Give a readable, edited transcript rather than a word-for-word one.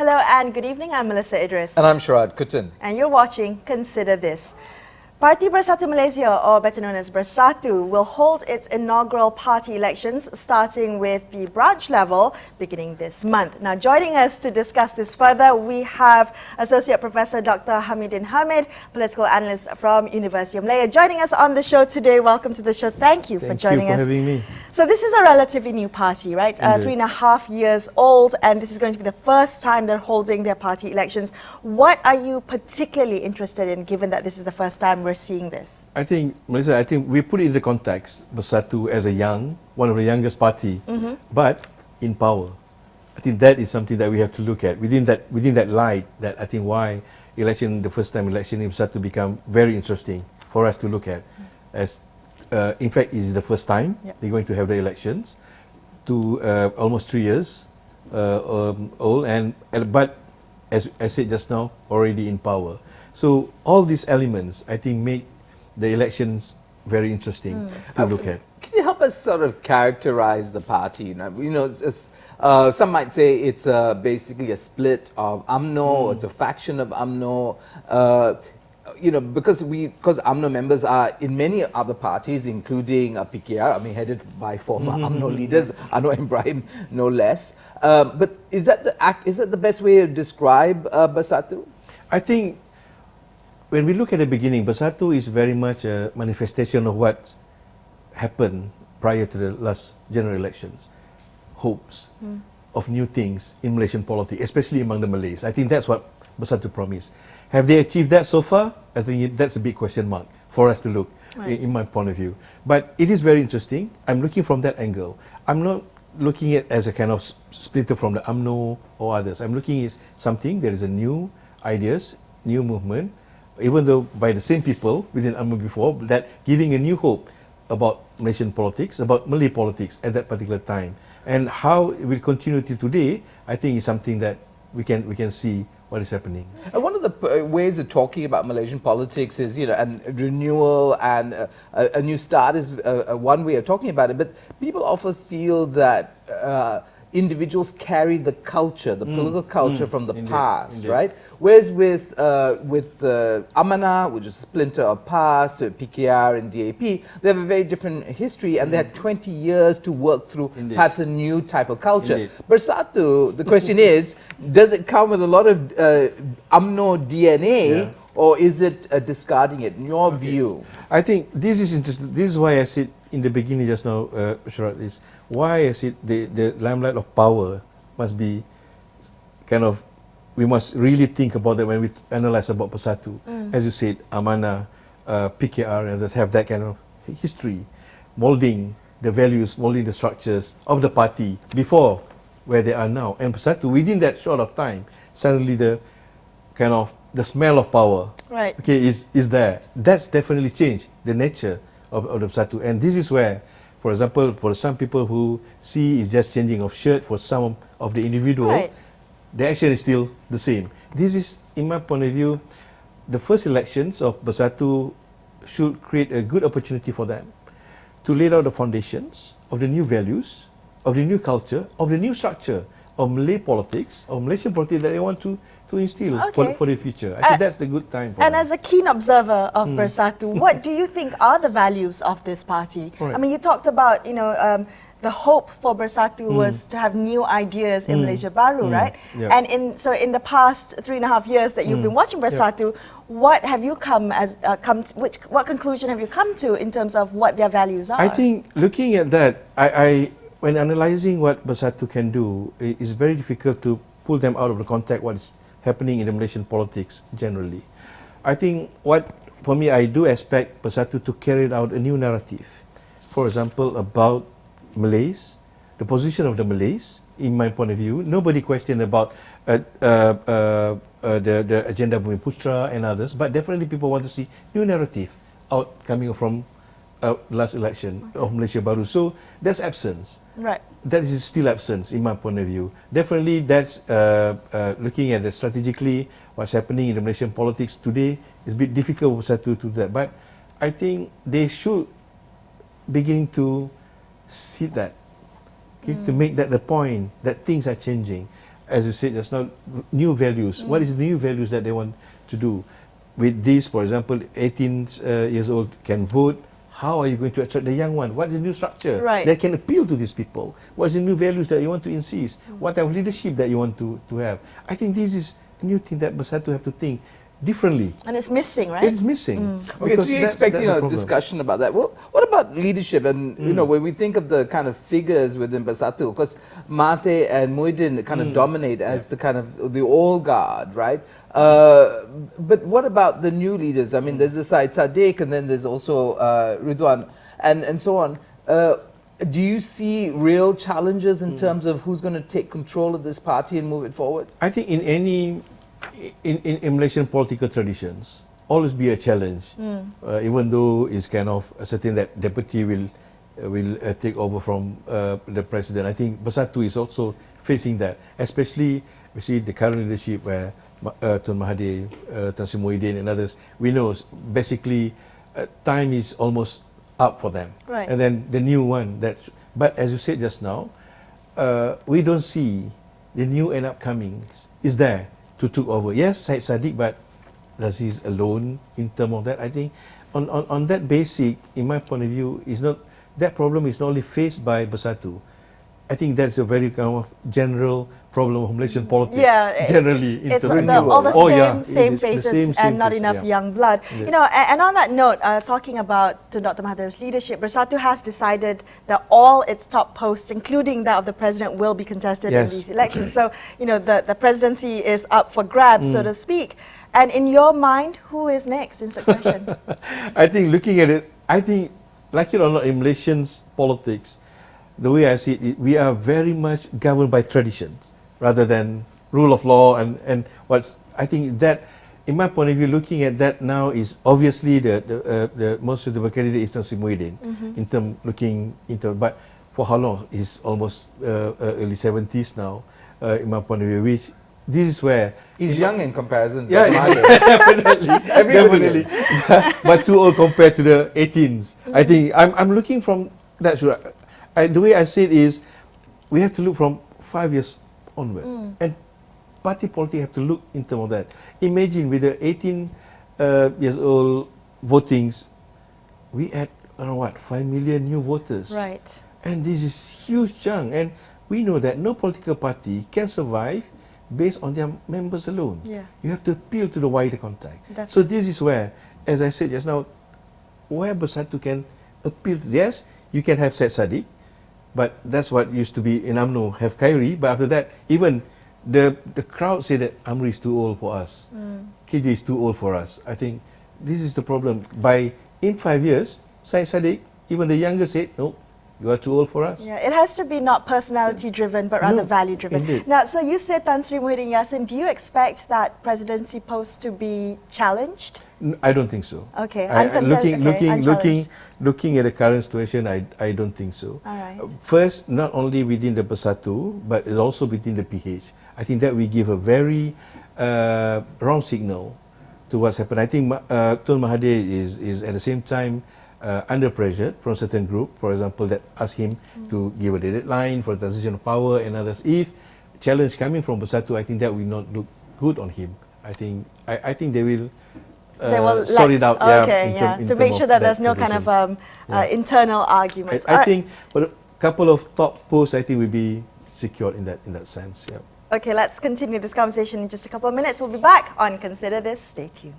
Hello and good evening, I'm Melisa Idris. And I'm Sharaad, Kuttan. And you're watching Consider This. Parti Bersatu Malaysia, or better known as Bersatu, will hold its inaugural party elections starting with the branch level beginning this month. Now, joining us to discuss this further, we have Associate Professor Dr. Hamidin Hamid, political analyst from Universiti Malaya, joining us on the show today. Welcome to the show. Thank you for joining us. Thank you for having me. So this is a relatively new party, right? 3.5 years old, and this is going to be the first time they're holding their party elections. What are you particularly interested in, given that this is the first time we're seeing this? I think, Melissa, we put it in the context, Bersatu as one of the youngest party, but in power. I think that is something that we have to look at. Within that light, that I think why the first time election in Bersatu become very interesting for us to look at. As in fact, it is the first time they're going to have the elections to almost 3 years old, but as I said just now, already in power. So all these elements, I think, make the elections very interesting to look at. Can you help us sort of characterize the party? Some might say it's basically a split of Umno, it's a faction of Umno. Because UMNO members are in many other parties, including PKR, headed by former UMNO leaders, Anwar Ibrahim, no less. But is that the best way to describe Bersatu? I think when we look at the beginning, Bersatu is very much a manifestation of what happened prior to the last general elections. Hopes of new things in Malaysian politics, especially among the Malays. I think that's what Bersatu promised. Have they achieved that so far? I think that's a big question mark for us to look, in my point of view. But it is very interesting. I'm looking from that angle. I'm not looking at it as a kind of splitter from the UMNO or others. I'm looking at something, there is a new ideas, new movement, even though by the same people within UMNO before, that giving a new hope about Malaysian politics, about Malay politics at that particular time. And how it will continue till today, I think is something that we can see what is happening. One of the ways of talking about Malaysian politics is, and renewal and a new start is one way of talking about it. But people often feel that individuals carry the culture, the political culture from the past, right? Whereas with Amanah, which is a splinter of PAS, PKR and DAP, they have a very different history, and they had 20 years to work through perhaps a new type of culture. Bersatu, the question is, does it come with a lot of UMNO DNA, or is it discarding it, in your view? I think this is interesting. This is why I said in the beginning just now, Sharaad, is why I said the limelight of power must be kind of, we must really think about that when we analyze about Bersatu. As you said, Amanah, PKR, and others have that kind of history, molding the values, molding the structures of the party before where they are now. And Bersatu, within that short of time, suddenly the kind of the smell of power, is there. That's definitely changed the nature of the Bersatu. And this is where, for example, for some people who see it's just changing of shirt, for some of the individual, the action is still the same. This is, in my point of view, the first elections of Bersatu should create a good opportunity for them to lay out the foundations of the new values, of the new culture, of the new structure of Malay politics, of Malaysian politics that they want to instill for the future. I think that's the good time for And them. as a keen observer of Bersatu, what do you think are the values of this party? You talked about, the hope for Bersatu was to have new ideas in Malaysia Baru, right? And in the past 3.5 years that you've been watching Bersatu, what have you what conclusion have you come to in terms of what their values are? I think looking at that, when analysing what Bersatu can do, it's very difficult to pull them out of the context what is happening in the Malaysian politics generally. I think for me, I do expect Bersatu to carry out a new narrative. For example, about Malays, the position of the Malays, in my point of view. Nobody questioned about the agenda Bumi Putra and others, but definitely people want to see new narrative out coming from last election of Malaysia Baru. So that's absence. That is still absence in my point of view. Definitely that's looking at strategically what's happening in the Malaysian politics today is a bit difficult to do that. But I think they should begin to see that, to make that the point that things are changing. as you said just now, new values. What is the new values that they want to do? With this, for example, 18 years old can vote. How are you going to attract the young one? What is the new structure that can appeal to these people? What is the new values that you want to insist? What type of leadership that you want to have? I think this is a new thing that Bersatu have to think differently. And it's missing, right? It's missing. Okay, so you're expecting a discussion about that. Well, what about leadership? And, you know, when we think of the kind of figures within Bersatu, because Mahathir and Muhyiddin kind of dominate as the kind of the old guard, right? But what about the new leaders? I mean, there's the Syed Saddiq, and then there's also Ridwan, and so on. Do you see real challenges in terms of who's going to take control of this party and move it forward? I think in any in Malaysian political traditions, always be a challenge, even though it's kind of certain that deputy will take over from the president. I think Bersatu is also facing that, especially we see the current leadership where Tun Mahathir, Tan Sri Muhyiddin and others. We know basically time is almost up for them, and then the new one that. But as you said just now, we don't see the new and upcomings is there to take over. Yes, Syed Saddiq, but does he's alone in terms of that? I think on that basic, in my point of view, is not that problem is not only faced by Bersatu. I think that's a very kind of general problem of Malaysian politics. Yeah, generally, it's all the same faces and not enough young blood. You know, and on that note, talking about Dr. Mahathir's leadership, Bersatu has decided that all its top posts, including that of the president, will be contested in these elections. So, you know, the presidency is up for grabs, so to speak. And in your mind, who is next in succession? I think looking at it, I think, like it or not, in Malaysian politics, the way I see it, we are very much governed by traditions rather than rule of law and what's. I think that, in my point of view, looking at that now is obviously the most suitable candidate is Tan Sri Muhyiddin in term looking into. But for how long? He's almost early 70s now. In my point of view, which this is where he's young in comparison. To definitely. But too old compared to the 18s. I think I'm looking from that. The way I see it is, we have to look from 5 years onward, and party politics have to look in terms of that. Imagine with the 18 years old votings, we had around 5 million new voters. Right. And this is huge chunk, and we know that no political party can survive based on their members alone. Yeah. You have to appeal to the wider contact. Definitely. So this is where, as I said just now, where Bersatu can appeal to. Yes, you can have Syed Saddiq, but that's what used to be in Umno, have Khairi. But after that, even the crowd say that Amri is too old for us. KJ is too old for us. I think this is the problem. In 5 years, Syed Saddiq, even the younger said, no, you are too old for us. Yeah, it has to be not personality driven, but rather value driven. Indeed. Now, so you said Tan Sri Muhyiddin Yassin, do you expect that presidency post to be challenged? I don't think so. Okay, looking at the current situation, I don't think so. All right. First, not only within the Bersatu, but it's also within the PH. I think that we give a very wrong signal to what's happened. I think Tun Mahathir is at the same time under pressure from certain group, for example, that ask him to give a deadline for transition of power and others. If challenge coming from Bersatu, I think that will not look good on him. I think they will sort it out. To make sure that there's no kind of internal arguments. I think for a couple of top posts, I think will be secured in that sense. Yeah. Okay, let's continue this conversation in just a couple of minutes. We'll be back on Consider This. Stay tuned.